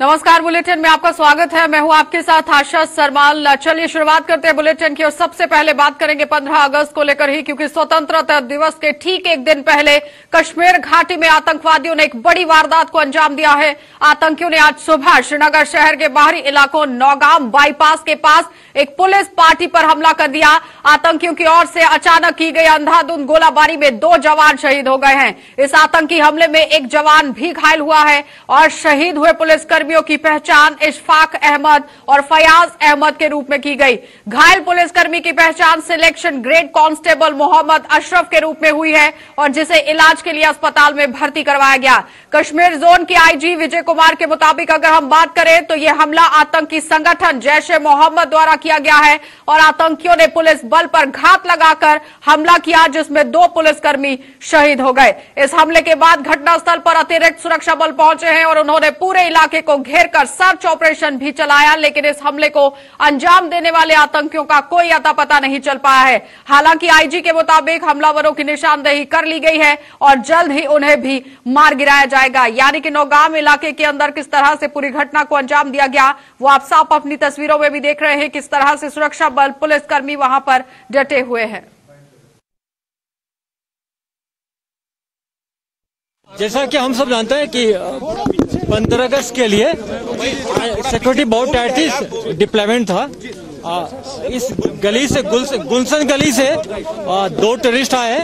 नमस्कार, बुलेटिन में आपका स्वागत है। मैं हूं आपके साथ आशा सरमाल। चलिए शुरुआत करते हैं बुलेटिन की और सबसे पहले बात करेंगे 15 अगस्त को लेकर ही, क्योंकि स्वतंत्रता दिवस के ठीक एक दिन पहले कश्मीर घाटी में आतंकवादियों ने एक बड़ी वारदात को अंजाम दिया है। आतंकियों ने आज सुबह श्रीनगर शहर के बाहरी इलाकों नौगाम बाईपास के पास एक पुलिस पार्टी पर हमला कर दिया। आतंकियों की ओर से अचानक की गई अंधाधुंध गोलाबारी में 2 जवान शहीद हो गए हैं। इस आतंकी हमले में एक जवान भी घायल हुआ है और शहीद हुए पुलिसकर्मियों की पहचान इशफाक अहमद और फयाज अहमद के रूप में की गई। घायल पुलिसकर्मी की पहचान selection grade constable Mohammad Ashraf के रूप में हुई है और जिसे इलाज के लिए अस्पताल में भर्ती करवाया गया। कश्मीर जोन के आईजी विजय कुमार के मुताबिक अगर हम बात करें तो यह हमला आतंकी संगठन जैश-ए-मोहम्मद द्वारा किया गया है और आतंकियों ने पुलिस बल पर घात लगाकर हमला किया, जिसमें 2 पुलिसकर्मी शहीद हो गए। इस हमले के बाद घटनास्थल पर अतिरिक्त सुरक्षा बल पहुंचे हैं और उन्होंने पूरे इलाके को घेरकर सर्च ऑपरेशन भी चलाया, लेकिन इस हमले को अंजाम देने वाले आतंकियों का कोई अता पता नहीं चल पाया है। हालांकि आईजी के मुताबिक हमलावरों की निशानदेही कर ली गई है और जल्द ही उन्हें भी मार गिराया जाएगा। यानी कि नौगाम इलाके के अंदर किस तरह से पूरी घटना को अंजाम दिया गया वो आप साफ अपनी तस्वीरों में भी देख रहे हैं, किस तरह से सुरक्षा बल पुलिसकर्मी वहां पर डटे हुए हैं। जैसा कि हम सब जानते हैं कि 15 अगस्त के लिए सिक्योरिटी बहुत टाइट थी, डिप्लॉयमेंट था। इस गली से गुलशन गली से 2 टेररिस्ट आए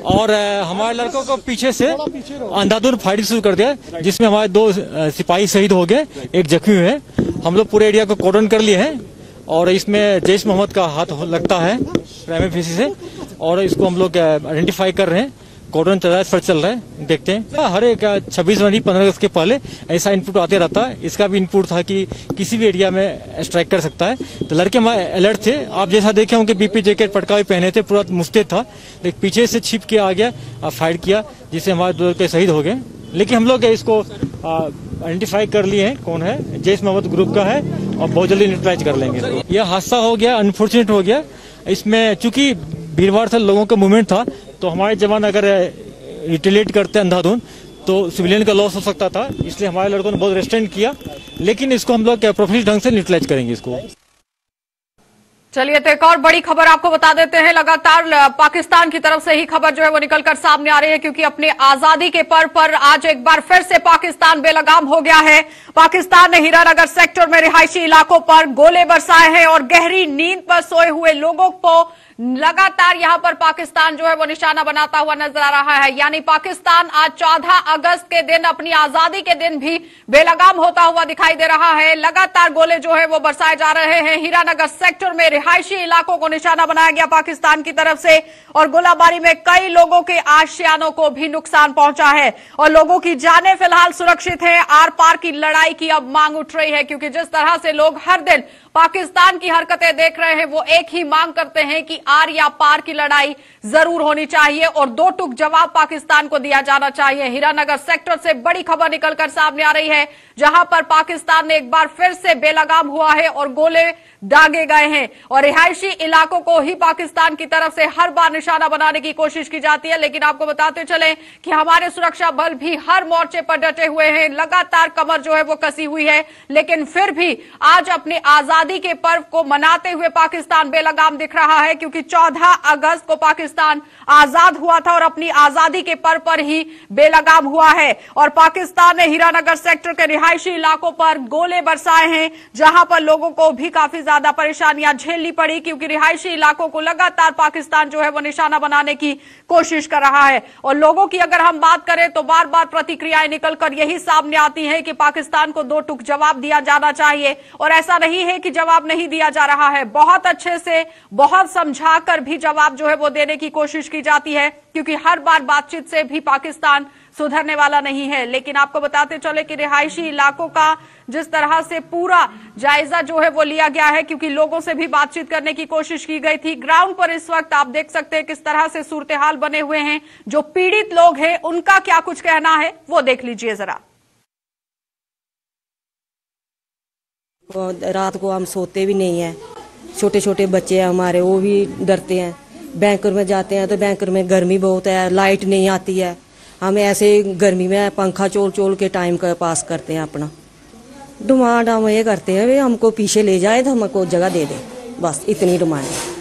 और हमारे लड़कों को पीछे से अंधाधुंध फायरिंग शुरू कर दिया, जिसमें हमारे 2 सिपाही शहीद हो गए, एक जख्मी हुए। हम लोग पूरे एरिया को कॉर्डन कर लिए हैं और इसमें जैश-ए-मोहम्मद का हाथ लगता है प्राइमरी फेसी से और इसको हम लोग आइडेंटिफाई कर रहे हैं। कॉर्डन चल रहा है, देखते हैं। हर एक 26 जनवरी 15 अगस्त के पहले ऐसा इनपुट आते रहता है। इसका भी इनपुट था कि किसी भी एरिया में स्ट्राइक कर सकता है, तो लड़के हमारे अलर्ट थे। आप जैसा देखे होंगे बीपी जैकेट पटका भी पहने थे, पूरा मुस्तैद था, लेकिन पीछे से छिप के आ गया और फायर किया, जिससे हमारे 2 लड़के शहीद हो गए। लेकिन हम लोग इसको आइडेंटिफाई कर लिए हैं कौन है, जैश-ए-मोहम्मद ग्रुप का है और बहुत जल्दी न्यूट्रलाइज कर लेंगे। यह हादसा हो गया, अनफॉर्चुनेट हो गया। इसमें चूंकि भीड़भाड़ था, लोगों का मूवमेंट था, तो हमारे जवान अगर रिटेलिएट करते अंधाधुंध तो सिविलियन का लॉस हो सकता था, इसलिए हमारे लड़कों ने बहुत रेस्ट्रेंट किया। लेकिन इसको हम लोग प्रोफेशनल ढंग से न्यूट्रलाइज करेंगे इसको। चलिए तो एक और बड़ी खबर आपको बता देते हैं। लगातार पाकिस्तान की तरफ से ही खबर जो है वो निकलकर सामने आ रही है, क्योंकि अपनी आजादी के पर्व पर आज एक बार फिर से पाकिस्तान बेलगाम हो गया है। पाकिस्तान ने हीरानगर सेक्टर में रिहायशी इलाकों पर गोले बरसाए हैं और गहरी नींद पर सोए हुए लोगों को लगातार यहां पर पाकिस्तान जो है वो निशाना बनाता हुआ नजर आ रहा है। यानी पाकिस्तान आज 14 अगस्त के दिन, अपनी आजादी के दिन भी बेलगाम होता हुआ दिखाई दे रहा है। लगातार गोले जो है वो बरसाए जा रहे हैं। हीरानगर सेक्टर में रिहायशी इलाकों को निशाना बनाया गया पाकिस्तान की तरफ से और गोलाबारी में कई लोगों के आशियानों को भी नुकसान पहुंचा है और लोगों की जानें फिलहाल सुरक्षित है। आर पार की लड़ाई की अब मांग उठ रही है, क्योंकि जिस तरह से लोग हर दिन पाकिस्तान की हरकतें देख रहे हैं वो एक ही मांग करते हैं कि आर या पार की लड़ाई जरूर होनी चाहिए और 2 टूक जवाब पाकिस्तान को दिया जाना चाहिए। हीरानगर सेक्टर से बड़ी खबर निकलकर सामने आ रही है, जहां पर पाकिस्तान ने एक बार फिर से बेलगाम हुआ है और गोले दागे गए हैं और रिहायशी इलाकों को ही पाकिस्तान की तरफ से हर बार निशाना बनाने की कोशिश की जाती है। लेकिन आपको बताते चले कि हमारे सुरक्षा बल भी हर मोर्चे पर डटे हुए हैं। लगातार कमर जो है वो कसी हुई है, लेकिन फिर भी आज अपने आजादी के पर्व को मनाते हुए पाकिस्तान बेलगाम दिख रहा है, क्योंकि 14 अगस्त को पाकिस्तान आजाद हुआ था और अपनी आजादी के पर्व पर ही बेलगाम हुआ है। और पाकिस्तान ने हीरानगर सेक्टर के रिहायशी इलाकों पर गोले बरसाए हैं, जहां पर लोगों को भी काफी ज्यादा परेशानियां झेलनी पड़ी, क्योंकि रिहायशी इलाकों को लगातार पाकिस्तान जो है वो निशाना बनाने की कोशिश कर रहा है। और लोगों की अगर हम बात करें तो बार बार प्रतिक्रियाएं निकलकर यही सामने आती हैं कि पाकिस्तान को 2 टूक जवाब दिया जाना चाहिए और ऐसा नहीं है कि जवाब नहीं दिया जा रहा है। बहुत अच्छे से, बहुत समझाकर भी जवाब जो है वो देने की कोशिश की जाती है, क्योंकि हर बार बातचीत से भी पाकिस्तान सुधरने वाला नहीं है। लेकिन आपको बताते चले कि रिहायशी इलाकों का जिस तरह से पूरा जायजा जो है वो लिया गया है, क्योंकि लोगों से भी बातचीत करने की कोशिश की गई थी। ग्राउंड पर इस वक्त आप देख सकते हैं किस तरह से सूरत हाल बने हुए हैं। जो पीड़ित लोग हैं उनका क्या कुछ कहना है वो देख लीजिए जरा। रात को हम सोते भी नहीं है, छोटे छोटे बच्चे हैं हमारे, वो भी डरते हैं। बैंकर में जाते हैं तो बैंकर में गर्मी बहुत है, लाइट नहीं आती है। हम ऐसे गर्मी में पंखा चोल चोल के टाइम का पास करते हैं अपना। डिमांड हम ये करते हैं वे हमको पीछे ले जाए तो हमको जगह दे दे, बस इतनी डिमांड है।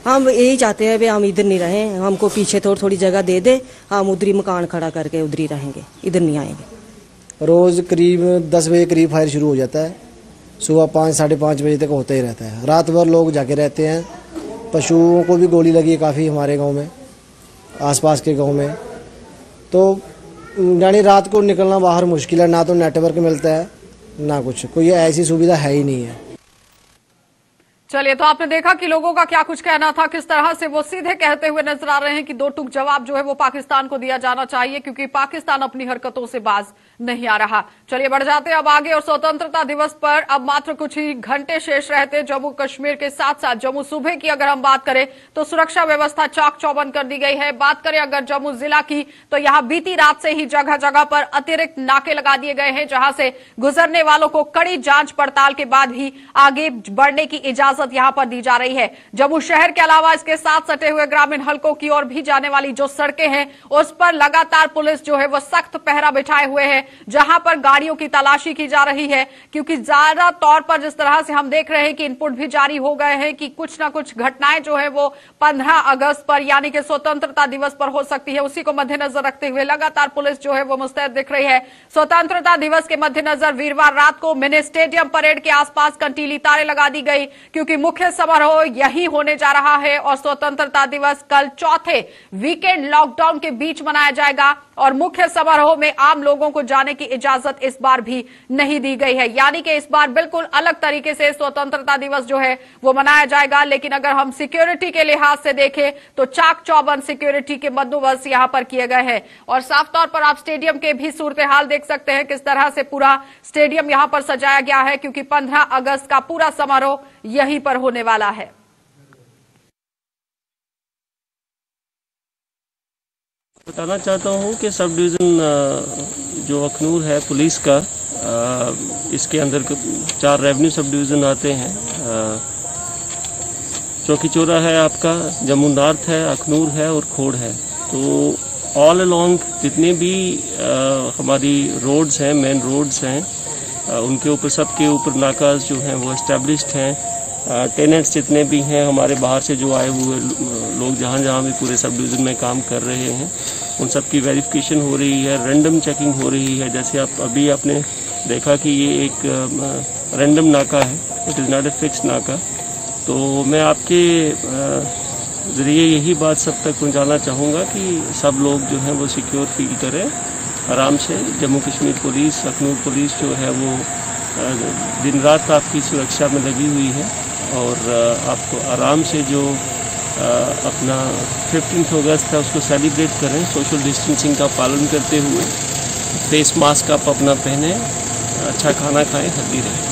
हम यही चाहते हैं वे हम इधर नहीं रहें, हमको पीछे थोड़ी थोड़ी जगह दे दे, हम उधरी मकान खड़ा करके उधर ही रहेंगे, इधर नहीं आएंगे। रोज़ करीब 10 बजे करीब फायर शुरू हो जाता है, सुबह 5 साढ़े 5 बजे तक होता ही रहता है। रात भर लोग जाके रहते हैं। पशुओं को भी गोली लगी है काफ़ी हमारे गांव में, आसपास के गांव में। तो यानी रात को निकलना बाहर मुश्किल है, ना तो नेटवर्क मिलता है ना कुछ, कोई ऐसी सुविधा है ही नहीं है। चलिए, तो आपने देखा कि लोगों का क्या कुछ कहना था, किस तरह से वो सीधे कहते हुए नजर आ रहे हैं कि दो टूक जवाब जो है वो पाकिस्तान को दिया जाना चाहिए, क्योंकि पाकिस्तान अपनी हरकतों से बाज नहीं आ रहा। चलिए बढ़ जाते हैं अब आगे, और स्वतंत्रता दिवस पर अब मात्र कुछ ही घंटे शेष रहते। जम्मू कश्मीर के साथ साथ जम्मू सूबे की अगर हम बात करें तो सुरक्षा व्यवस्था चाक चौबंद कर दी गई है। बात करें अगर जम्मू जिला की, तो यहां बीती रात से ही जगह जगह पर अतिरिक्त नाके लगा दिए गए हैं, जहां से गुजरने वालों को कड़ी जांच पड़ताल के बाद ही आगे बढ़ने की इजाजत यहां पर दी जा रही है। जम्मू शहर के अलावा इसके साथ सटे हुए ग्रामीण हलकों की ओर भी जाने वाली जो सड़कें हैं उस पर लगातार पुलिस जो है वो सख्त पहरा बिठाए हुए है, जहां पर गाड़ियों की तलाशी की जा रही है, क्योंकि ज्यादा तौर पर जिस तरह से हम देख रहे हैं कि इनपुट भी जारी हो गए हैं कि कुछ ना कुछ घटनाएं जो है वो 15 अगस्त पर यानी कि स्वतंत्रता दिवस पर हो सकती है। उसी को मद्देनजर रखते हुए लगातार पुलिस जो है वो मुस्तैद दिख रही है। स्वतंत्रता दिवस के मद्देनजर वीरवार रात को मिनी स्टेडियम परेड के आसपास कंटीली तारे लगा दी गई, क्योंकि मुख्य समारोह यही होने जा रहा है और स्वतंत्रता दिवस कल चौथे वीकेंड लॉकडाउन के बीच मनाया जाएगा और मुख्य समारोह में आम लोगों को जाने की इजाजत इस बार भी नहीं दी गई है। यानी कि इस बार बिल्कुल अलग तरीके से स्वतंत्रता दिवस जो है वो मनाया जाएगा। लेकिन अगर हम सिक्योरिटी के लिहाज से देखें तो चाक चौबंद सिक्योरिटी के बंदोबस्त यहां पर किए गए हैं और साफ तौर पर आप स्टेडियम के भी सूरत हाल देख सकते हैं किस तरह से पूरा स्टेडियम यहां पर सजाया गया है, क्योंकि 15 अगस्त का पूरा समारोह यहीं पर होने वाला है। बताना चाहता हूं कि सब डिवीज़न जो अखनूर है पुलिस का, इसके अंदर 4 रेवेन्यू सब डिवीज़न आते हैं। चौकी चौरा है आपका, जम्मू नॉर्थ है, अखनूर है और खोड़ है। तो ऑल अलोंग जितने भी हमारी रोड्स हैं, मेन रोड्स हैं, उनके ऊपर सबके ऊपर नाकाज जो हैं वो एस्टेब्लिश्ड हैं। टेनेंट्स जितने भी हैं हमारे बाहर से जो आए हुए लोग जहाँ जहाँ भी पूरे सब डिवीज़न में काम कर रहे हैं उन सब की वेरिफिकेशन हो रही है, रैंडम चेकिंग हो रही है। जैसे अभी आपने देखा कि ये एक रैंडम नाका है, it is not a fixed नाका। तो मैं आपके ज़रिए यही बात सब तक पहुँचाना चाहूँगा कि सब लोग जो हैं वो सिक्योर फील करें, आराम से। जम्मू कश्मीर पुलिस, अखनूर पुलिस जो है वो दिन रात आपकी सुरक्षा में लगी हुई है और आपको आराम से जो अपना 15 अगस्त है उसको सेलिब्रेट करें, सोशल डिस्टेंसिंग का पालन करते हुए, फेस मास्क आप अपना पहने, अच्छा खाना खाएं, हेल्दी रहें।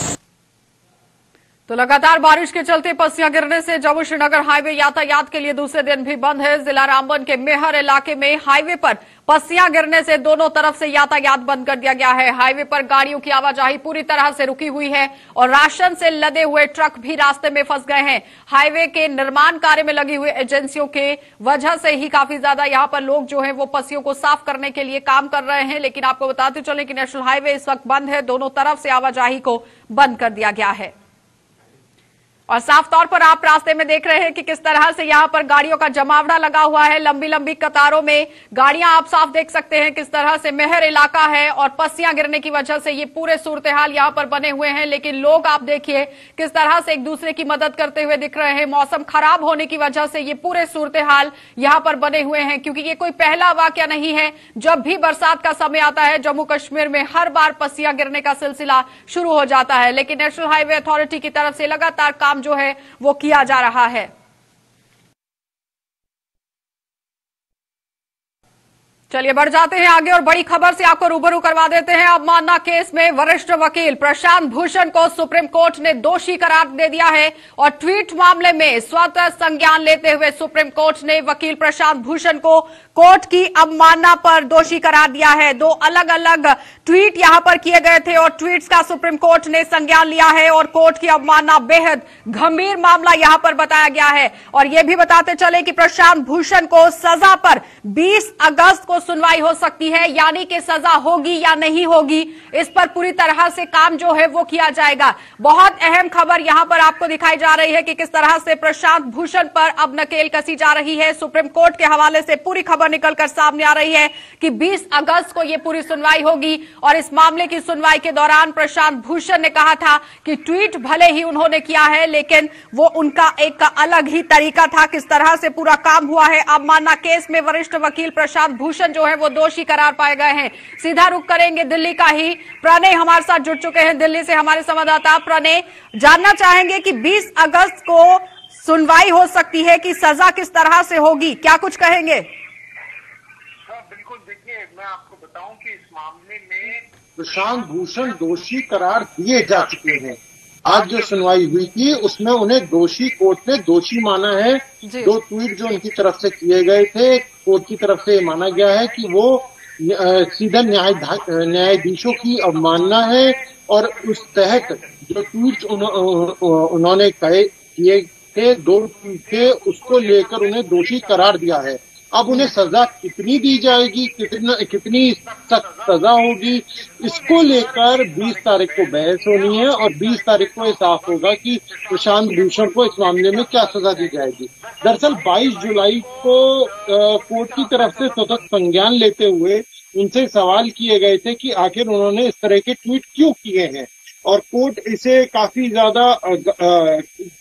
तो लगातार बारिश के चलते पस्सियां गिरने से जम्मू श्रीनगर हाईवे यातायात के लिए दूसरे दिन भी बंद है। जिला रामबन के मेहर इलाके में हाईवे पर पस्सियां गिरने से दोनों तरफ से यातायात बंद कर दिया गया है। हाईवे पर गाड़ियों की आवाजाही पूरी तरह से रुकी हुई है और राशन से लदे हुए ट्रक भी रास्ते में फंस गए हैं। हाईवे के निर्माण कार्य में लगी हुई एजेंसियों के वजह से ही काफी ज्यादा यहां पर लोग जो है वो पस्सियों को साफ करने के लिए काम कर रहे हैं। लेकिन आपको बताते चलें कि नेशनल हाईवे इस वक्त बंद है, दोनों तरफ से आवाजाही को बंद कर दिया गया है। और साफ तौर पर आप रास्ते में देख रहे हैं कि किस तरह से यहां पर गाड़ियों का जमावड़ा लगा हुआ है। लंबी लंबी कतारों में गाड़ियां आप साफ देख सकते हैं किस तरह से मेहर इलाका है और पस्सियां गिरने की वजह से ये पूरे सूरत हाल यहां पर बने हुए हैं। लेकिन लोग आप देखिए किस तरह से एक दूसरे की मदद करते हुए दिख रहे हैं। मौसम खराब होने की वजह से ये पूरे सूरत हाल यहां पर बने हुए हैं, क्योंकि ये कोई पहला वाकया नहीं है। जब भी बरसात का समय आता है जम्मू कश्मीर में हर बार पस्सियां गिरने का सिलसिला शुरू हो जाता है। लेकिन नेशनल हाईवे अथॉरिटी की तरफ से लगातार काम जो है वो किया जा रहा है। चलिए बढ़ जाते हैं आगे और बड़ी खबर से आपको रूबरू करवा देते हैं। अवमानना केस में वरिष्ठ वकील प्रशांत भूषण को सुप्रीम कोर्ट ने दोषी करार दे दिया है और ट्वीट मामले में स्वतः संज्ञान लेते हुए सुप्रीम कोर्ट ने वकील प्रशांत भूषण को कोर्ट की अवमानना पर दोषी करार दिया है। 2 अलग अलग ट्वीट यहां पर किए गए थे और ट्वीट्स का सुप्रीम कोर्ट ने संज्ञान लिया है और कोर्ट की अवमानना बेहद गंभीर मामला यहां पर बताया गया है। और यह भी बताते चले कि प्रशांत भूषण को सजा पर 20 अगस्त को को सुनवाई हो सकती है, यानी कि सजा होगी या नहीं होगी, इस पर पूरी तरह से काम जो है वो किया जाएगा। बहुत अहम खबर यहां पर आपको दिखाई जा रही है कि किस तरह से प्रशांत भूषण पर अब नकेल कसी जा रही है। सुप्रीम कोर्ट के हवाले से पूरी खबर निकलकर सामने आ रही है कि 20 अगस्त को ये पूरी सुनवाई होगी और इस मामले की सुनवाई के दौरान प्रशांत भूषण ने कहा था कि ट्वीट भले ही उन्होंने किया है, लेकिन वो उनका एक अलग ही तरीका था। किस तरह से पूरा काम हुआ है। अब माना केस में वरिष्ठ वकील प्रशांत भूषण जो है वो दोषी करार पाए गए हैं। सीधा रुख करेंगे दिल्ली का ही। प्रणय हमारे साथ जुड़ चुके हैं दिल्ली से, हमारे संवाददाता। प्रणय, जानना चाहेंगे कि 20 अगस्त को सुनवाई हो सकती है कि सजा किस तरह से होगी, क्या कुछ कहेंगे? बिल्कुल, देखिए मैं आपको बताऊं कि इस मामले में प्रशांत भूषण दोषी करार दिए जा चुके हैं। आज जो सुनवाई हुई थी उसमें उन्हें दोषी, कोर्ट ने दोषी माना है। 2 ट्वीट जो उनकी तरफ से किए गए थे, कोर्ट की तरफ से माना गया है कि वो सीधा न्यायाधीशों की अवमानना है और उस तहत जो ट्वीट उन्होंने किए थे, 2 ट्वीट थे, उसको लेकर उन्हें दोषी करार दिया है। अब उन्हें सजा कितनी दी जाएगी, कितनी सख्त सजा होगी, इसको लेकर 20 तारीख को बहस होनी है और 20 तारीख को ये साफ होगा कि प्रशांत भूषण को इस मामले में क्या सजा दी जाएगी। दरअसल 22 जुलाई को कोर्ट की तरफ से सतत संज्ञान लेते हुए उनसे सवाल किए गए थे कि आखिर उन्होंने इस तरह के ट्वीट क्यों किए हैं, और कोर्ट इसे काफी ज्यादा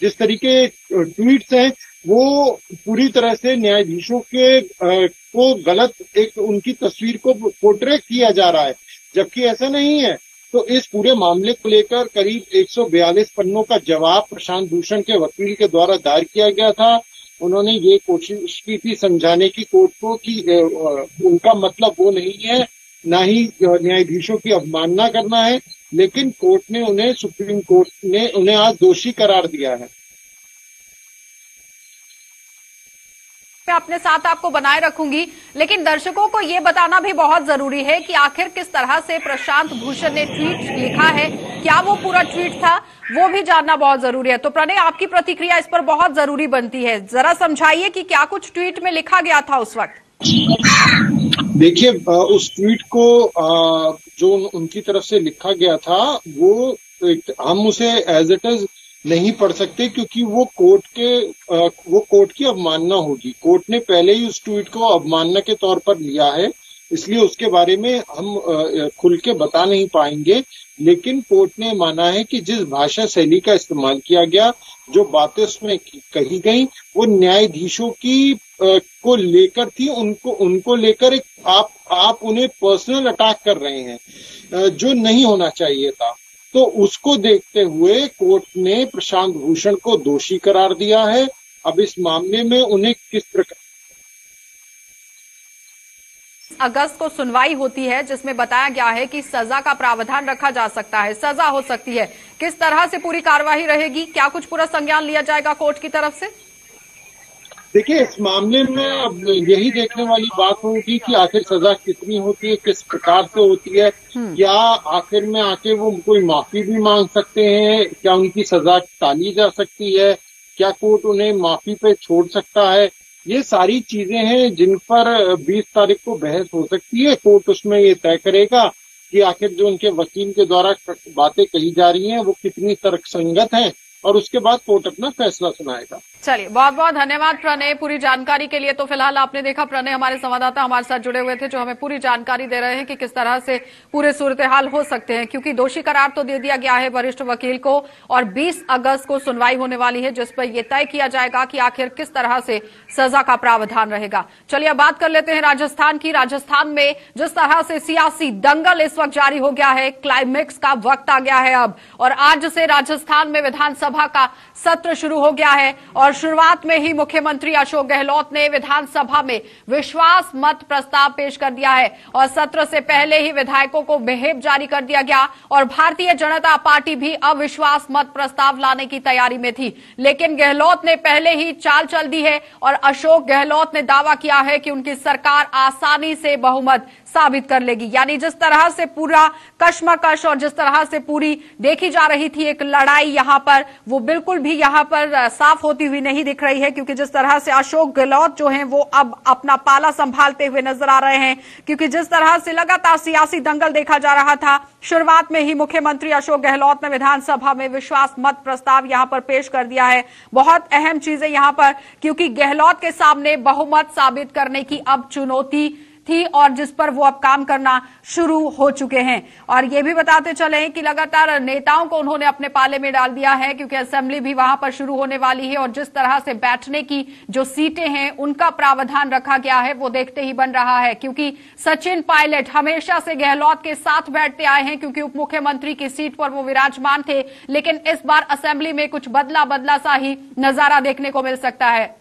जिस तरीके ट्वीट्स हैं वो पूरी तरह से न्यायाधीशों के को गलत एक उनकी तस्वीर को पोर्ट्रे किया जा रहा है, जबकि ऐसा नहीं है। तो इस पूरे मामले को लेकर करीब 142 पन्नों का जवाब प्रशांत भूषण के वकील के द्वारा दायर किया गया था। उन्होंने ये कोशिश की थी समझाने की कोर्ट को कि उनका मतलब वो नहीं है, ना ही न्यायाधीशों की अवमानना करना है, लेकिन कोर्ट ने उन्हें, सुप्रीम कोर्ट ने उन्हें आज दोषी करार दिया है। मैं अपने साथ आपको बनाए रखूंगी, लेकिन दर्शकों को यह बताना भी बहुत जरूरी है कि आखिर किस तरह से प्रशांत भूषण ने ट्वीट लिखा है, क्या वो पूरा ट्वीट था, वो भी जानना बहुत जरूरी है। तो प्रणय, आपकी प्रतिक्रिया इस पर बहुत जरूरी बनती है, जरा समझाइए कि क्या कुछ ट्वीट में लिखा गया था उस वक्त। देखिए, उस ट्वीट को जो उनकी तरफ से लिखा गया था वो हम उसे एज इट इज नहीं पढ़ सकते, क्योंकि वो कोर्ट की अवमानना होगी। कोर्ट ने पहले ही उस ट्वीट को अवमानना के तौर पर लिया है, इसलिए उसके बारे में हम खुल के बता नहीं पाएंगे। लेकिन कोर्ट ने माना है कि जिस भाषा शैली का इस्तेमाल किया गया, जो बातें उसमें कही गई, वो न्यायाधीशों की को लेकर थी, उनको लेकर एक आप उन्हें पर्सनल अटैक कर रहे हैं, जो नहीं होना चाहिए था। तो उसको देखते हुए कोर्ट ने प्रशांत भूषण को दोषी करार दिया है। अब इस मामले में उन्हें किस प्रकार अगस्त को सुनवाई होती है, जिसमें बताया गया है कि सजा का प्रावधान रखा जा सकता है, सजा हो सकती है। किस तरह से पूरी कार्यवाही रहेगी, क्या कुछ पूरा संज्ञान लिया जाएगा कोर्ट की तरफ से? देखिए, इस मामले में अब यही देखने वाली बात होगी कि आखिर सजा कितनी होती है, किस प्रकार से होती है। क्या आखिर में आके वो कोई माफी भी मांग सकते हैं, क्या उनकी सजा टाली जा सकती है, क्या कोर्ट उन्हें माफी पे छोड़ सकता है, ये सारी चीजें हैं जिन पर 20 तारीख को बहस हो सकती है। कोर्ट उसमें ये तय करेगा कि आखिर जो उनके वकील के द्वारा बातें कही जा रही हैं वो कितनी तर्कसंगत हैं, और उसके बाद कोर्ट अपना फैसला सुनाएगा। चलिए, बहुत बहुत धन्यवाद प्रणय पूरी जानकारी के लिए। तो फिलहाल आपने देखा, प्रणय हमारे संवाददाता हमारे साथ जुड़े हुए थे, जो हमें पूरी जानकारी दे रहे हैं कि किस तरह से पूरे सूरत हाल हो सकते हैं, क्योंकि दोषी करार तो दे दिया गया है वरिष्ठ वकील को और 20 अगस्त को सुनवाई होने वाली है, जिस पर यह तय किया जाएगा कि आखिर किस तरह से सजा का प्रावधान रहेगा। चलिए, अब बात कर लेते हैं राजस्थान की। राजस्थान में जिस तरह से सियासी दंगल इस वक्त जारी हो गया है, क्लाइमेक्स का वक्त आ गया है अब, और आज से राजस्थान में विधानसभा का सत्र शुरू हो गया है और शुरुआत में ही मुख्यमंत्री अशोक गहलोत ने विधानसभा में विश्वास मत प्रस्ताव पेश कर दिया है और सत्र से पहले ही विधायकों को व्हिप जारी कर दिया गया और भारतीय जनता पार्टी भी अविश्वास मत प्रस्ताव लाने की तैयारी में थी। लेकिन गहलोत ने पहले ही चाल चल दी है और अशोक गहलोत ने दावा किया है कि उनकी सरकार आसानी से बहुमत साबित कर लेगी। यानी जिस तरह से पूरा कश्मकश और जिस तरह से पूरी देखी जा रही थी एक लड़ाई यहाँ पर, वो बिल्कुल भी यहाँ पर साफ होती हुई नहीं दिख रही है, क्योंकि जिस तरह से अशोक गहलोत जो हैं वो अब अपना पाला संभालते हुए नजर आ रहे हैं। क्योंकि जिस तरह से लगातार सियासी दंगल देखा जा रहा था, शुरुआत में ही मुख्यमंत्री अशोक गहलोत ने विधानसभा में विश्वास मत प्रस्ताव यहां पर पेश कर दिया है। बहुत अहम चीजें यहां पर, क्योंकि गहलोत के सामने बहुमत साबित करने की अब चुनौती थी और जिस पर वो अब काम करना शुरू हो चुके हैं। और ये भी बताते चले कि लगातार नेताओं को उन्होंने अपने पाले में डाल दिया है, क्योंकि असेंबली भी वहां पर शुरू होने वाली है और जिस तरह से बैठने की जो सीटें हैं उनका प्रावधान रखा गया है वो देखते ही बन रहा है। क्योंकि सचिन पायलट हमेशा से गहलोत के साथ बैठते आए हैं, क्योंकि उप मुख्यमंत्री की सीट पर वो विराजमान थे, लेकिन इस बार असेंबली में कुछ बदला सा ही नजारा देखने को मिल सकता है।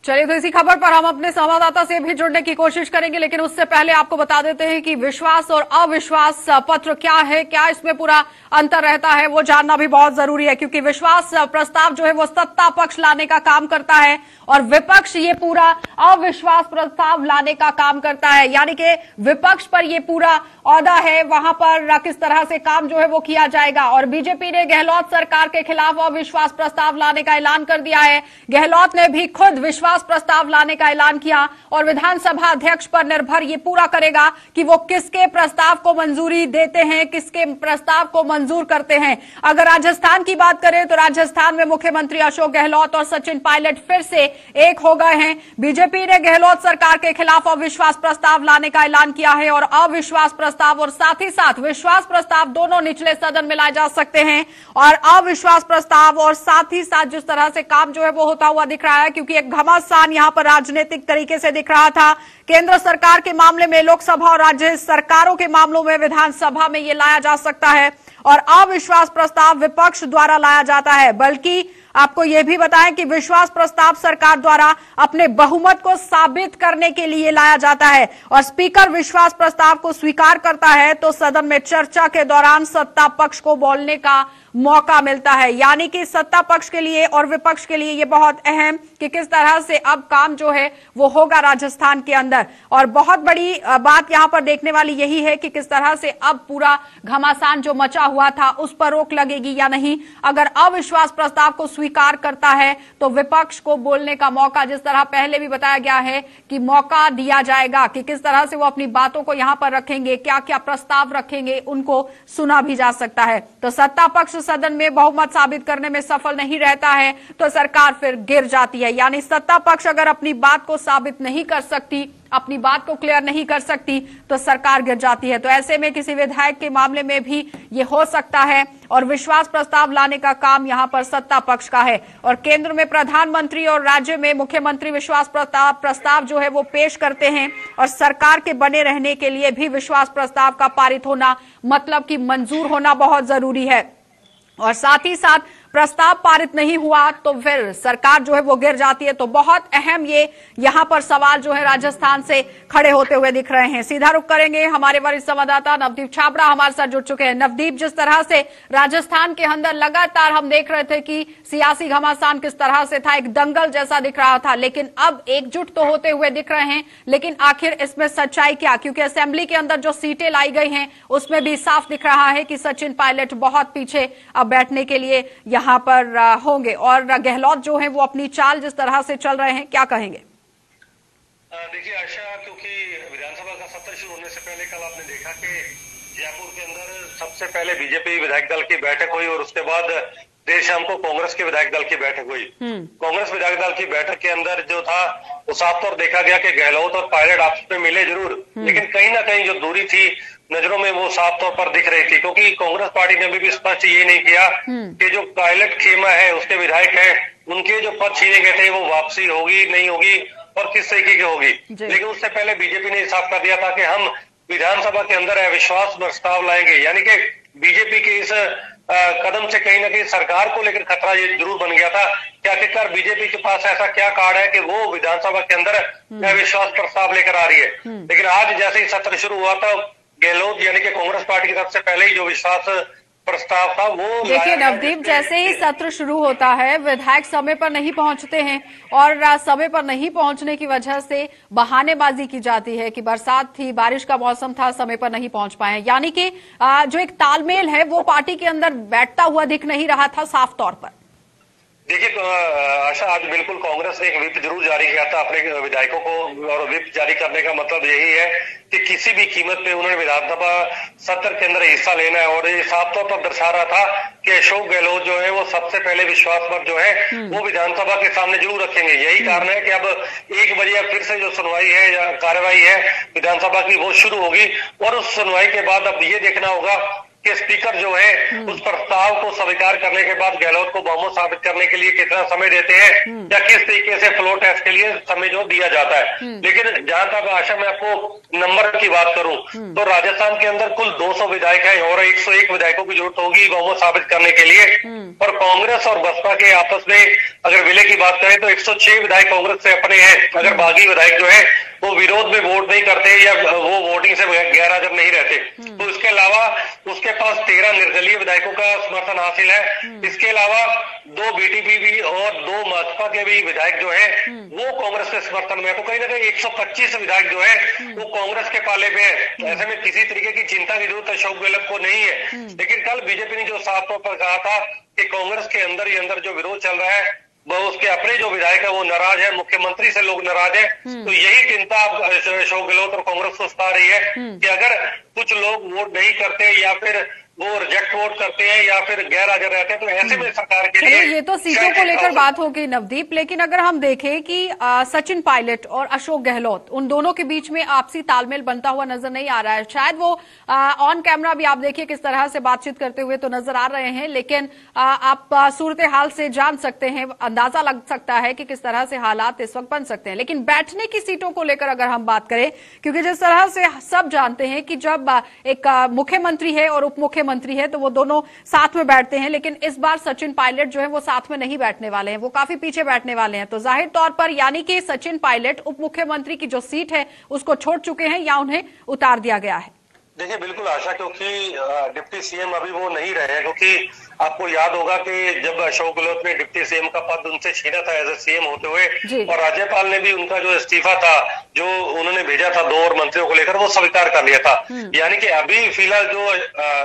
चलिए, तो इसी खबर पर हम अपने संवाददाता से भी जुड़ने की कोशिश करेंगे, लेकिन उससे पहले आपको बता देते हैं कि विश्वास और अविश्वास पत्र क्या है, क्या इसमें पूरा अंतर रहता है, वो जानना भी बहुत जरूरी है। क्योंकि विश्वास प्रस्ताव जो है वो सत्ता पक्ष लाने का काम करता है और विपक्ष ये पूरा अविश्वास प्रस्ताव लाने का काम करता है। यानी कि विपक्ष पर ये पूरा औहदा है, वहां पर किस तरह से काम जो है वो किया जाएगा। और बीजेपी ने गहलोत सरकार के खिलाफ अविश्वास प्रस्ताव लाने का ऐलान कर दिया है। गहलोत ने भी खुद विश्वास प्रस्ताव लाने का ऐलान किया और विधानसभा अध्यक्ष पर निर्भर ये पूरा करेगा कि वो किसके प्रस्ताव को मंजूरी देते हैं, किसके प्रस्ताव को मंजूर करते हैं। अगर राजस्थान की बात करें तो राजस्थान में मुख्यमंत्री अशोक गहलोत और सचिन पायलट फिर से एक हो गए हैं। बीजेपी ने गहलोत सरकार के खिलाफ अविश्वास प्रस्ताव लाने का ऐलान किया है और अविश्वास प्रस्ताव और साथ ही साथ विश्वास प्रस्ताव दोनों निचले सदन में लाए जा सकते हैं। और अविश्वास प्रस्ताव और साथ ही साथ जिस तरह से काम जो है वो होता हुआ दिख रहा है, क्योंकि एक घमासान यहां पर राजनीतिक तरीके से दिख रहा था। केंद्र सरकार के मामले में लोकसभा और राज्य सरकारों के मामलों में विधानसभा में यह लाया जा सकता है और अविश्वास प्रस्ताव विपक्ष द्वारा लाया जाता है। बल्कि आपको यह भी बताएं कि विश्वास प्रस्ताव सरकार द्वारा अपने बहुमत को साबित करने के लिए लाया जाता है और स्पीकर विश्वास प्रस्ताव को स्वीकार करता है तो सदन में चर्चा के दौरान सत्ता पक्ष को बोलने का मौका मिलता है। यानी कि सत्ता पक्ष के लिए और विपक्ष के लिए यह बहुत अहम कि किस तरह से अब काम जो है वो होगा राजस्थान के अंदर। और बहुत बड़ी बात यहां पर देखने वाली यही है कि किस तरह से अब पूरा घमासान जो मचा हुआ था उस पर रोक लगेगी या नहीं। अगर अविश्वास प्रस्ताव को स्वीकार करता है तो विपक्ष को बोलने का मौका, जिस तरह पहले भी बताया गया है कि मौका दिया जाएगा कि किस तरह से वो अपनी बातों को यहां पर रखेंगे, क्या क्या प्रस्ताव रखेंगे, उनको सुना भी जा सकता है। तो सत्ता पक्ष सदन में बहुमत साबित करने में सफल नहीं रहता है तो सरकार फिर गिर जाती है। यानी सत्ता पक्ष अगर अपनी बात को साबित नहीं कर सकती, अपनी बात को क्लियर नहीं कर सकती तो सरकार गिर जाती है। तो ऐसे में किसी विधायक के मामले में भी ये हो सकता है और विश्वास प्रस्ताव लाने का काम यहां पर सत्ता पक्ष का है। और केंद्र में प्रधानमंत्री और राज्य में मुख्यमंत्री विश्वास प्रस्ताव जो है वो पेश करते हैं और सरकार के बने रहने के लिए भी विश्वास प्रस्ताव का पारित होना, मतलब कि मंजूर होना बहुत जरूरी है। और साथ ही साथ प्रस्ताव पारित नहीं हुआ तो फिर सरकार जो है वो गिर जाती है। तो बहुत अहम ये यहां पर सवाल जो है राजस्थान से खड़े होते हुए दिख रहे हैं। सीधा रुख करेंगे, हमारे वरिष्ठ संवाददाता नवदीप छाबड़ा हमारे साथ जुड़ चुके हैं। नवदीप, जिस तरह से राजस्थान के अंदर लगातार हम देख रहे थे कि सियासी घमासान किस तरह से था, एक दंगल जैसा दिख रहा था, लेकिन अब एकजुट तो होते हुए दिख रहे हैं, लेकिन आखिर इसमें सच्चाई क्या? क्योंकि असेंबली के अंदर जो सीटें लाई गई हैं उसमें भी साफ दिख रहा है कि सचिन पायलट बहुत पीछे अब बैठने के लिए यहां पर होंगे और गहलोत जो है वो अपनी चाल जिस तरह से चल रहे हैं, क्या कहेंगे? देखिए आशा, क्योंकि विधानसभा का सत्र शुरू होने से पहले कल आपने देखा कि जयपुर के अंदर सबसे पहले बीजेपी विधायक दल की बैठक हुई और उसके बाद देर शाम को कांग्रेस के विधायक दल की बैठक हुई। कांग्रेस विधायक दल की बैठक के अंदर जो था वो साफ तौर देखा गया कि गहलोत और पायलट आपस में मिले जरूर, लेकिन कहीं ना कहीं जो दूरी थी नजरों में वो साफ तौर पर दिख रही थी। क्योंकि कांग्रेस पार्टी ने भी स्पष्ट ये नहीं किया कि जो पायलट खेमा है उसके विधायक है उनके जो पद छीने गए थे वो वापसी होगी नहीं होगी और किस तरीके की होगी। लेकिन उससे पहले बीजेपी ने साफ कर दिया था कि हम विधानसभा के अंदर अविश्वास प्रस्ताव लाएंगे। यानी कि बीजेपी के इस कदम से कहीं ना कहीं सरकार को लेकर खतरा ये जरूर बन गया था कि आखिरकार बीजेपी के पास ऐसा क्या कार्ड है कि वो विधानसभा के अंदर अविश्वास प्रस्ताव लेकर आ रही है। लेकिन आज जैसे ही सत्र शुरू हुआ था, गहलोत यानी कि कांग्रेस पार्टी की तरफ से पहले ही जो विश्वास प्रस्ताव था वो देखिए नवदीप, जैसे ही सत्र शुरू होता है विधायक समय पर नहीं पहुंचते हैं और समय पर नहीं पहुंचने की वजह से बहानेबाजी की जाती है कि बरसात थी, बारिश का मौसम था, समय पर नहीं पहुंच पाए। यानी कि जो एक तालमेल है वो पार्टी के अंदर बैठता हुआ दिख नहीं रहा था साफ तौर पर। देखिए आशा, आज बिल्कुल कांग्रेस ने एक व्हिप जरूर जारी किया था अपने विधायकों को, और व्हिप जारी करने का मतलब यही है कि किसी भी कीमत पे उन्होंने विधानसभा सत्र के अंदर हिस्सा लेना है। और ये साफ तौर पर दर्शा रहा था कि अशोक गहलोत जो है वो सबसे पहले विश्वास मत जो है वो विधानसभा के सामने जरूर रखेंगे। यही कारण है कि अब 1 बजे अब फिर से जो सुनवाई है या कार्यवाही है विधानसभा की वो शुरू होगी, और उस सुनवाई के बाद अब ये देखना होगा कि स्पीकर जो है उस प्रस्ताव को स्वीकार करने के बाद गहलोत को बहुमत साबित करने के लिए कितना समय देते हैं या किस तरीके से फ्लो टेस्ट के लिए समय जो दिया जाता है। लेकिन जहां तक आशा मैं आपको नंबर की बात करूं तो राजस्थान के अंदर कुल 200 विधायक है और 101 विधायकों की जरूरत होगी बहुमत साबित करने के लिए। और कांग्रेस और बसपा के आपस में अगर विलय की बात करें तो 106 विधायक कांग्रेस से अपने हैं। अगर बागी विधायक जो है वो विरोध में वोट नहीं करते या वो वोटिंग से गैरहाजिर नहीं रहते, तो इसके अलावा उसके पास 13 निर्दलीय विधायकों का समर्थन हासिल है। इसके अलावा 2 बीटीपी और 2 माकपा के भी विधायक जो है वो कांग्रेस के समर्थन में है। तो कहीं ना कहीं 125 विधायक जो है वो कांग्रेस के पाले में है। ऐसे में किसी तरीके की चिंता की जरूरत अशोक गहलोत को नहीं है। लेकिन कल बीजेपी ने जो साफ तौर पर कहा था कि कांग्रेस के अंदर ही अंदर जो विरोध चल रहा है वो उसके अपने जो विधायक है वो नाराज है, मुख्यमंत्री से लोग नाराज है। तो यही चिंता अशोक गहलोत और कांग्रेस को सता रही है कि अगर कुछ लोग वोट नहीं करते या फिर वो रिजेक्ट वोट करते हैं या फिर गैर हाजिर रहते हैं तो ऐसे में सरकार के लिए ये तो सीटों को लेकर बात होगी नवदीप। लेकिन अगर हम देखें कि सचिन पायलट और अशोक गहलोत उन दोनों के बीच में आपसी तालमेल बनता हुआ नजर नहीं आ रहा है। शायद वो ऑन कैमरा भी आप देखिए किस तरह से बातचीत करते हुए तो नजर आ रहे हैं, लेकिन आप सूरत हाल से जान सकते हैं, अंदाजा लग सकता है कि किस तरह से हालात इस वक्त बन सकते हैं। लेकिन बैठने की सीटों को लेकर अगर हम बात करें, क्योंकि जिस तरह से सब जानते हैं कि जब एक मुख्यमंत्री है और उप मुख्यमंत्री है तो वो दोनों साथ में बैठते हैं, लेकिन इस बार सचिन पायलट जो है वो साथ में नहीं बैठने वाले हैं, वो काफी पीछे बैठने वाले हैं। तो जाहिर तौर पर यानी कि सचिन पायलट उप मुख्यमंत्री की जो सीट है उसको छोड़ चुके हैं या उन्हें उतार दिया गया है। देखिए बिल्कुल आशा, क्योंकि डिप्टी सीएम अभी वो नहीं रहे हैं। क्योंकि आपको याद होगा कि जब अशोक गहलोत ने डिप्टी सीएम का पद उनसे छीना था एज ए सीएम होते हुए, और राज्यपाल ने भी उनका जो इस्तीफा था जो उन्होंने भेजा था 2 और मंत्रियों को लेकर वो स्वीकार कर लिया था। यानी कि अभी फिलहाल जो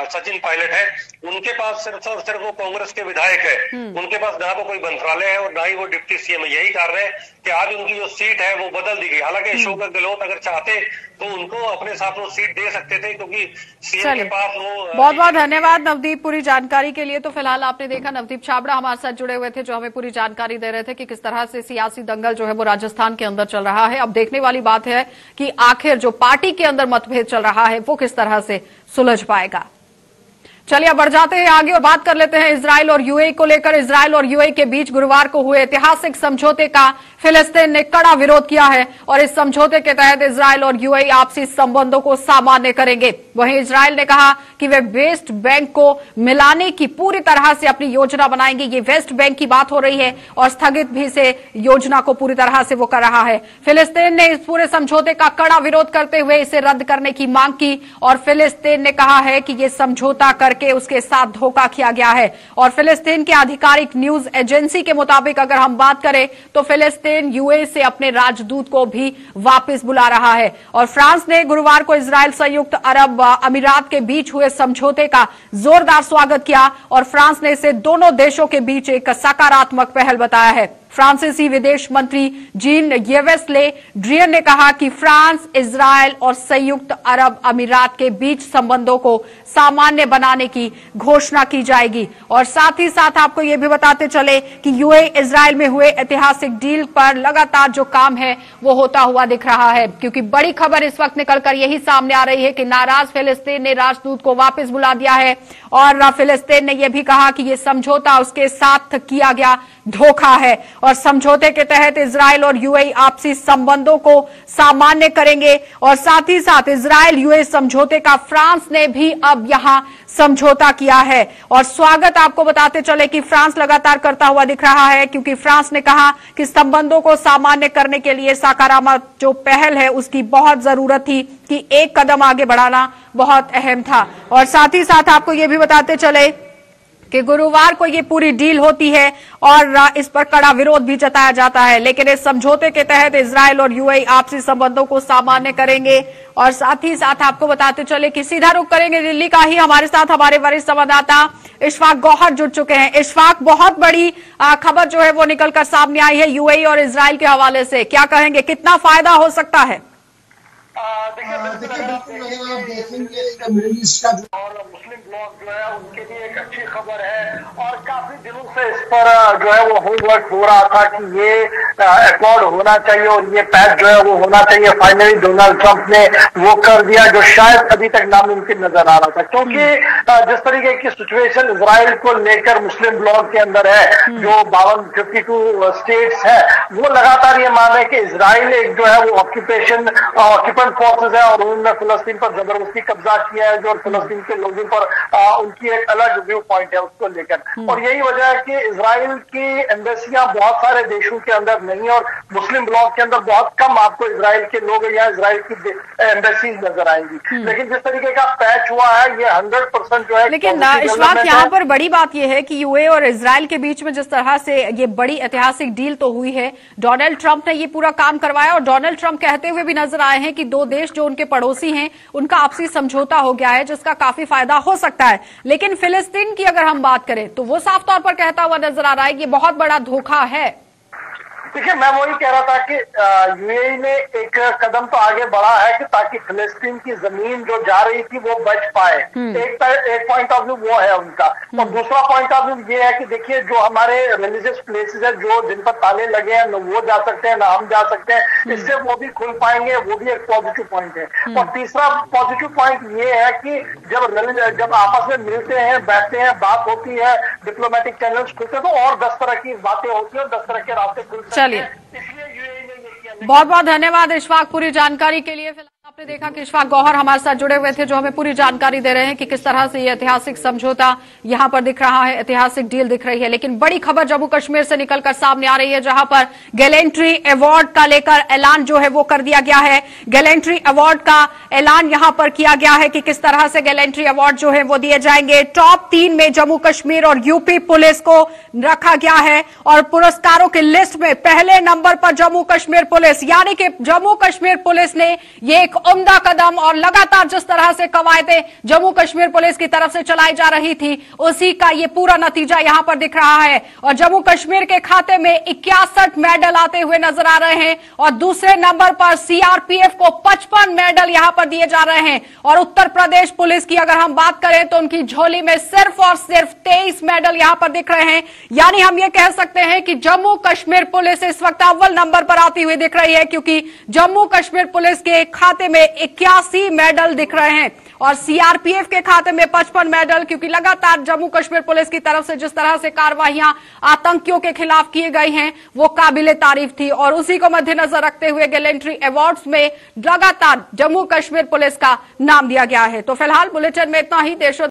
सचिन पायलट है उनके पास सिर्फ और सिर्फ वो कांग्रेस के विधायक है, उनके पास ना तो कोई मंत्रालय है और ना ही वो डिप्टी सीएम है। यही कारण है कि आज उनकी जो सीट है वो बदल दी गई। हालांकि अशोक गहलोत अगर चाहते तो उनको अपने साथ वो सीट दे सकते थे, क्योंकि सीएम के पास वो। बहुत बहुत धन्यवाद नवदीप पूरी जानकारी के लिए। तो फिलहाल आपने देखा नवदीप छाबड़ा हमारे साथ जुड़े हुए थे जो हमें पूरी जानकारी दे रहे थे कि किस तरह से सियासी दंगल जो है वो राजस्थान के अंदर चल रहा है। अब देखने वाली बात है कि आखिर जो पार्टी के अंदर मतभेद चल रहा है वो किस तरह से सुलझ पाएगा। चलिए अब बढ़ जाते हैं आगे और बात कर लेते हैं इजराइल और यूएई को लेकर। इजराइल और यूएई के बीच गुरुवार को हुए ऐतिहासिक समझौते का फिलिस्तीन ने कड़ा विरोध किया है और इस समझौते के तहत इजराइल और यूएई आपसी संबंधों को सामान्य करेंगे। वहीं इजराइल ने कहा कि वे वेस्ट बैंक को मिलाने की पूरी तरह से अपनी योजना बनाएंगे। ये वेस्ट बैंक की बात हो रही है और स्थगित भी से योजना को पूरी तरह से वो कर रहा है। फिलिस्तीन ने इस पूरे समझौते का कड़ा विरोध करते हुए इसे रद्द करने की मांग की और फिलिस्तीन ने कहा है कि ये समझौता करके उसके साथ धोखा किया गया है। और फिलिस्तीन के आधिकारिक न्यूज एजेंसी के मुताबिक अगर हम बात करें तो फिलिस्तीन यूएई से अपने राजदूत को भी वापस बुला रहा है। और फ्रांस ने गुरुवार को इजराइल संयुक्त अरब अमीरात के बीच हुए समझौते का जोरदार स्वागत किया और फ्रांस ने इसे दोनों देशों के बीच एक सकारात्मक पहल बताया है। फ्रांसीसी विदेश मंत्री जीन येवेस ले ड्रियन ने कहा कि फ्रांस, इजराइल और संयुक्त अरब अमीरात के बीच संबंधों को सामान्य बनाने की घोषणा की जाएगी। और साथ ही साथ आपको यह भी बताते चले कि यूएई इजराइल में हुए ऐतिहासिक डील पर लगातार जो काम है वो होता हुआ दिख रहा है, क्योंकि बड़ी खबर इस वक्त निकलकर यही सामने आ रही है कि नाराज फिलिस्तीन ने राजदूत को वापस बुला दिया है और फिलिस्तीन ने यह भी कहा कि यह समझौता उसके साथ किया गया धोखा है। और समझौते के तहत इजराइल और यूएई आपसी संबंधों को सामान्य करेंगे। और साथ ही साथ इजराइल यूएई समझौते का फ्रांस ने भी अब यहां समझौता किया है। और स्वागत आपको बताते चले कि फ्रांस लगातार करता हुआ दिख रहा है, क्योंकि फ्रांस ने कहा कि संबंधों को सामान्य करने के लिए सकारात्मक जो पहल है उसकी बहुत जरूरत थी, कि एक कदम आगे बढ़ाना बहुत अहम था। और साथ ही साथ आपको ये भी बताते चले कि गुरुवार को ये पूरी डील होती है और इस पर कड़ा विरोध भी जताया जाता है, लेकिन इस समझौते के तहत इजराइल और यूएई आपसी संबंधों को सामान्य करेंगे। और साथ ही साथ आपको बताते चले कि सीधा रुख करेंगे दिल्ली का ही। हमारे साथ हमारे वरिष्ठ संवाददाता इशफाक गौहर जुड़ चुके हैं। इशफाक, बहुत बड़ी खबर जो है वो निकलकर सामने आई है यूएई और इजराइल के हवाले से, क्या कहेंगे, कितना फायदा हो सकता है? और मुस्लिम ब्लॉक जो है उनके लिए एक अच्छी खबर है, और काफी दिनों से इस पर जो है वो होमवर्क हो रहा था कि ये अकॉर्ड होना चाहिए और ये पैच जो है वो होना चाहिए। फाइनली डोनाल्ड ट्रंप ने वो कर दिया जो शायद अभी तक नामुमकिन नजर आ रहा था, क्योंकि जिस तरीके की सिचुएशन इजराइल को लेकर मुस्लिम ब्लॉक के अंदर है, जो 52 स्टेट्स है, वो लगातार ये मान रहे हैं कि इजराइल एक जो है वो ऑक्यूपेंट फोर्सेस है और उन्होंने फिलिस्तीन पर जबरदस्ती कब्जा किया है, जो फिलिस्तीन के लोगों पर उनकी एक अलग व्यू पॉइंट है उसको लेकर। और यही वजह है कि इजराइल की एम्बेसियां बहुत सारे देशों के अंदर नहीं, और मुस्लिम ब्लॉक के अंदर बहुत कम आपको इजराइल के लोग या इजराइल की एम्बेसी नजर आएंगी। लेकिन जिस तरीके का पैच हुआ है ये 100% जो है। लेकिन इशफाक, यहाँ पर बड़ी बात यह है कि यूएई और इजराइल के बीच में जिस तरह से ये बड़ी ऐतिहासिक डील तो हुई है, डोनाल्ड ट्रंप ने ये पूरा काम करवाया, और डोनाल्ड ट्रंप कहते हुए भी नजर आए हैं कि दो देश जो उनके पड़ोसी हैं उनका आपसी समझौता हो गया है जिसका काफी फायदा हो सकता है। लेकिन फिलिस्तीन की अगर हम बात करें तो वो साफ तौर पर कहता हुआ नजर आ रहा है कि ये बहुत बड़ा धोखा है। देखिए, मैं वही कह रहा था कि यूएई ने एक कदम तो आगे बढ़ा है कि ताकि फिलिस्तीन की जमीन जो जा रही थी वो बच पाए। एक पॉइंट ऑफ व्यू वो है उनका, और दूसरा पॉइंट ऑफ व्यू ये है कि देखिए जो हमारे रिलीजियस प्लेसेस है जो जिन पर ताले लगे हैं, न वो जा सकते हैं न हम जा सकते हैं, इससे वो भी खुल पाएंगे, वो भी एक पॉजिटिव पॉइंट है। और तीसरा पॉजिटिव पॉइंट ये है कि जब आपस में मिलते हैं, बैठते हैं, बात होती है, डिप्लोमेटिक चैनल्स खुलते हैं, तो और 10 तरह की बातें होती है और 10 तरह के रास्ते खुलते हैं। चलिए, बहुत बहुत धन्यवाद इशफाक पूरी जानकारी के लिए। फिलहाल आपने देखा कि इशफाक गौहर हमारे साथ जुड़े हुए थे, जो हमें पूरी जानकारी दे रहे हैं कि किस तरह से ये ऐतिहासिक समझौता यहां पर दिख रहा है, ऐतिहासिक डील दिख रही है। लेकिन बड़ी खबर जम्मू कश्मीर से निकलकर सामने आ रही है, जहां पर गैलेंट्री अवार्ड का लेकर ऐलान जो है वो कर दिया गया है। गैलेंट्री अवार्ड का ऐलान यहां पर किया गया है कि किस तरह से गैलेंट्री अवार्ड जो है वो दिए जाएंगे। टॉप 3 में जम्मू कश्मीर और यूपी पुलिस को रखा गया है, और पुरस्कारों की लिस्ट में पहले नंबर पर जम्मू कश्मीर पुलिस, यानी कि जम्मू कश्मीर पुलिस ने ये एक उम्दा कदम, और लगातार जिस तरह से कवायदें जम्मू कश्मीर पुलिस की तरफ से चलाई जा रही थी उसी का ये पूरा नतीजा यहां पर दिख रहा है। और जम्मू कश्मीर के खाते में 61 मेडल आते हुए नजर आ रहे हैं, और दूसरे नंबर पर सीआरपीएफ को 55 मेडल यहां पर दिए जा रहे हैं। और उत्तर प्रदेश पुलिस की अगर हम बात करें तो उनकी झोली में सिर्फ और सिर्फ 23 मेडल यहां पर दिख रहे हैं। यानी हम ये कह सकते हैं कि जम्मू कश्मीर पुलिस इस वक्त अव्वल नंबर पर आती हुई दिख रही है, क्योंकि जम्मू कश्मीर पुलिस के खाते में 81 मेडल दिख रहे हैं, और सीआरपीएफ के खाते में 55 मेडल, क्योंकि लगातार जम्मू कश्मीर पुलिस की तरफ से जिस तरह से कार्रवाइयां आतंकियों के खिलाफ की गई हैं वो काबिले तारीफ थी। और उसी को मद्देनजर रखते हुए गैलेंट्री अवार्ड्स में लगातार जम्मू कश्मीर पुलिस का नाम दिया गया है। तो फिलहाल बुलेटिन में इतना ही। देशों